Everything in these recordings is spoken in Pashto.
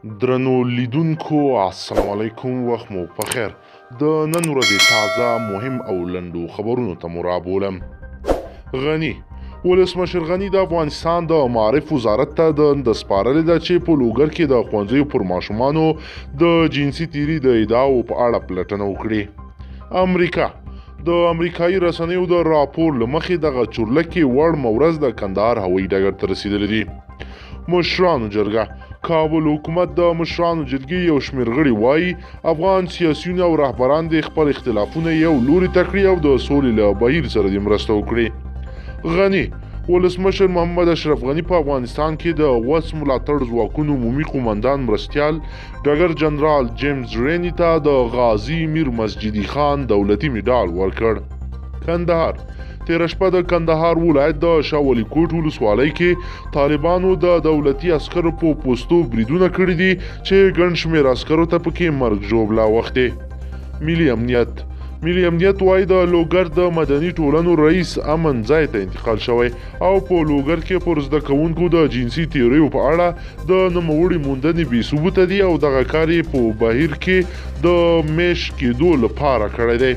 درنو لیدونکو السلام علیکم، وخت مو په خیر. د نن ورځې تازه مهم او لنډو خبرونو ته مو رابولم. غني ولسمشر غني د افغانستان د معارف وزارت ته د سپارلې ده چې په لوګر کې د ښوونځیو پر ماشومانو د جنسي تیري د ادعاو په اړه پلټنه وکړي. د امریکایي رسنیو د راپور له مخې دغه چورلکې وړ مورز د کندهار هوایي ډګر ته رسیدلی دي. مشرانو جرګه کابل حکومت د مشرانو جرګې یو شمېر غړي وایي افغان سیاسیون او رهبران د خپل اختلافونه یو لوري ته کړي او د سولې له بهیر سره دې مرسته وکړي. غني ولسمشر محمد اشرف غني په افغانستان کې د وس ملاتړ ځواکونو عمومي قومندان مرستیال ډګر جنرال جیمز ریني ته د غازي میر مسجدي خان دولتي میډال ورکړ. کندهار تیره شپه د کندهار ولایت د شاه ولی کوټ ولسوالۍ کې طالبانو د دولتي عسکرو په پوستو بریدونه کړي دي چې ګڼ شمېر عسکرو ته پکې مرګ ژوبله اوښتې. ملي امنیت وایي د لوګر د مدني ټولنو رئیس امن ځای ته انتقال شوی او په لوګر کې پر زده کوونکو د جنسي تیریو په اړه د نوموړي موندنې بې ثبوته دي او دغه کار یې په بهیر کې د میش کېدو لپاره کړی دی.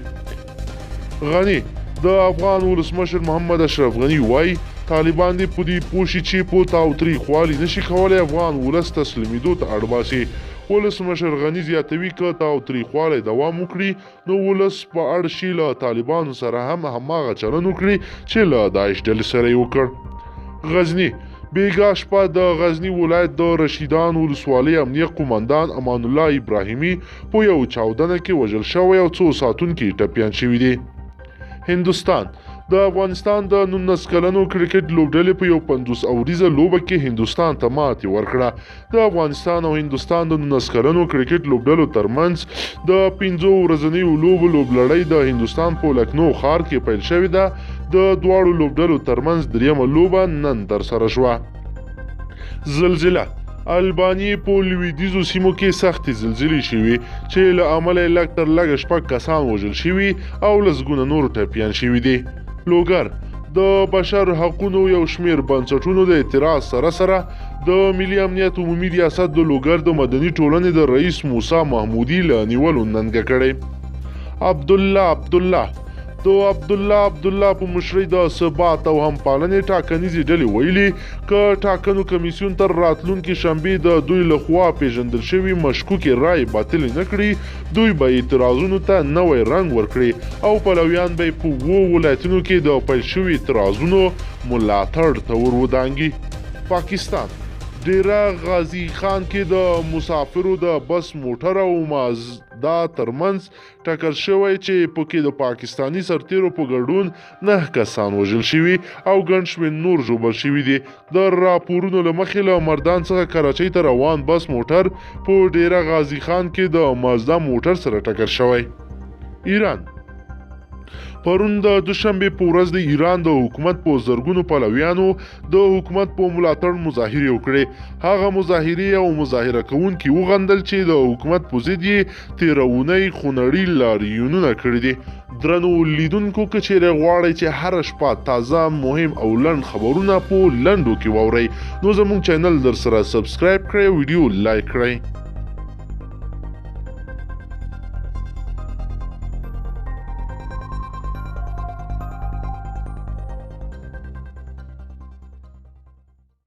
غني د افغان ولسمشر محمد اشرف غني وایي طالبان دې په دې پوه شي چې په تاوتریخوالي نشي کولی افغان ولس تسلیمېدو ته اړ باسي. ولسمشر غني زیاتوي که تاوتریخوالی دوام وکړي نو ولس په اړ شي له طالبانو سره هم هماغه چلن وکړي چې له داعش ډلې سره یې وکړ. غزني بیګا شپه د غزني ولایت د رشیدان ولسوالۍ امنیه قومندان امان الله ابراهیمي په یو چاودنه کې وژل شوی او څو ساتونکي ټپیان شوي دي. هندوستان د افغانستان د 19 کلنو کرکټ لوبډلې په یو 50 اوریزه لوبه کې هندوستان ته ماتې ورکړه. د افغانستان او هندوستان د 19 کلنو کرکټ لوبډلو ترمنځ د 5 ورځنیو لوبو لوبلړۍ د هندوستان په لکنو ښار کې پیل شوې ده. د دواړو لوبډلو ترمنځ دریمه لوبه نن ترسره شوه. زلزله البانیې په لویدیځو سیمو کې سختې زلزلې شوي چې له امله یې لږ تر لږه 6 کسان وژل شوي او لسګونه نور ټپیان شوي دي. لوګر د بشر حقونو یو شمېر بنسټونو د اعتراض سره د ملي امنیت عمومي ریاست د لوګر د مدني ټولنې د رئیس موسی محمودي له نیولو ننګه کړې. عبدالله په مشرۍ د ثبات او همپالنې ټاکنیزې ډلې ویلي که ټاکنو کمیسیون تر راتلونکي شنبې د دوی لخوا پیژندل شوي مشکوکې رایې باطلې نه کړي دوی به اعتراضونو ته نوی رنګ ورکړي او پلویان به په 2 ولایتونو کې د پیل شوي اعتراضونو ملاتړ ته ور ودانګي. پاکستان ډیره غازي خان کې د مسافرو د بس موټر او مازدا ترمنځ ټکر شوی چې پکې د پاکستانی سرتیرو په ګډون 9 کسان وژل شوي او ګڼ شمېر نور ژوبل شوي دي. د راپورونو له مخې له مردان څخه کراچۍ ته روان بس موټر په ډیره غازي خان کې د مازدا موټر سره ټکر شوی. ایران پرون د دوشنبې په ورځ د ایران د حکومت په زرګونو پلویانو د حکومت په ملاتړ مظاهرې وکړې. هغه مظاهرې او مظاهره کوونکي وغندل چې د حکومت په ضد یې تېره اونۍ خونړي لاریونونه کړي دي. درنو لیدونکو که چیرې غواړئ چې هره شپه تازه مهم او لنډ خبرونه په لنډو کې واورئ نو زموږ چینل در سره سبسکرایب کړئ او ویډیو لایک کړئ.